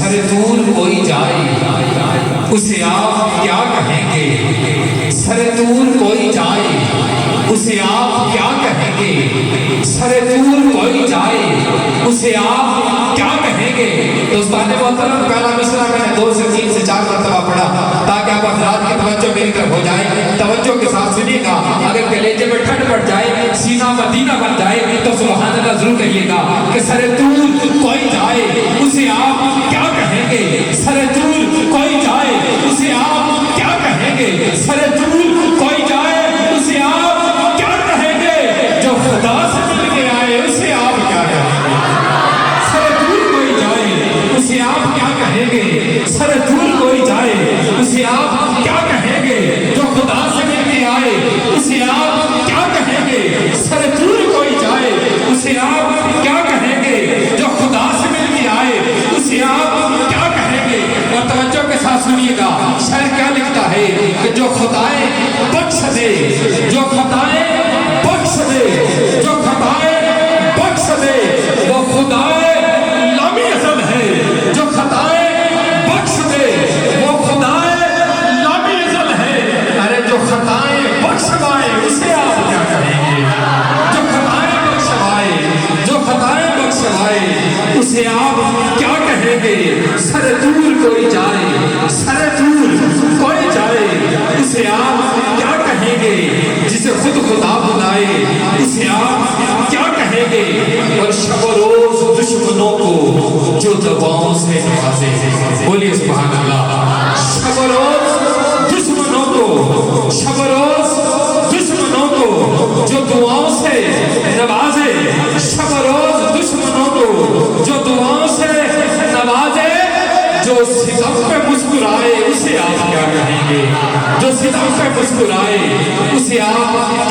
سر طور کوئی جائے اسے آپ کیا کہیں گے؟ سر طور کوئی جائے اسے آپ کیا کہیں گے؟ سر طور کوئی جائے اسے آپ کیا کہیں گے؟ دوستان محترم، پہلا مصرع میں نے 2 سے 3 سے 4 مرتبہ پڑھا تاکہ آپ حضرات کی توجہ میری طرف ہو جائے۔ توجہ کے ساتھ سنیے گا، اگر کلیجے میں ٹھنڈ پڑ جائے، سینہ مدینہ بن جائے تو سبحان اللہ ضرور کہیے گا کہ سر طور کوئی جائے اسے آپ کیا کہیں گے؟ سر طور کوئی جائے اسے آپ کیا کہیں گے؟ سر طور کوئی جائے اسے آپ کیا کہیں گے؟ جو خدا سے مل کے آئے اسے آپ کیا کہیں گے؟ سر طور کوئی جائے اسے آپ کیا کہیں گے؟ سر طور کوئی جائے اسے آپ کیا کہیں گے؟ جو خدا سے مل کے آئے اسے آپ کیا کہیں گے؟ سر طور کوئی جائے اسے آپ کیا کہیں گے؟ جو خدا سے مل کے آئے اسے آپ کیا کہیں گے؟ اور توجہ کے ساتھ سنیے گا، شاعر کیا لکھتا ہے کہ جو خدائے بخش دے، جو خدائے بخش دے، جو خدائے بخش دے وہ خدائے لامی ازل ہے۔ جو خدائے بخش دے وہ خدائے لامی ازل ہے۔ ارے جو خطائیں بخشوائے اسے آپ کیا کہیں گے؟ جو خطائیں بخشوائے، جو خطائیں بخشوائے اسے آپ کیا کہیں گے؟ سر طور کوئی جائے، سر طور کوئی جائے اسے آپ کیا کہیں گے؟ جسے خود خدا بلائے اسے آپ کیا کہیں گے؟ اور شب و روز دشمنوں کو جو دعاؤں سے نوازے، بولیے سبحان اللہ۔ شب و روز دشمنوں کو، شب و روز دشمنوں کو جو دعاؤں سے نوازے، شب و روز دشمنوں کو جو دعاؤں سے نوازے، جو ستم پہ مسکرائے اسے آپ کیا کہیں گے؟ جو ستم پہ مسکرائے اسے آپ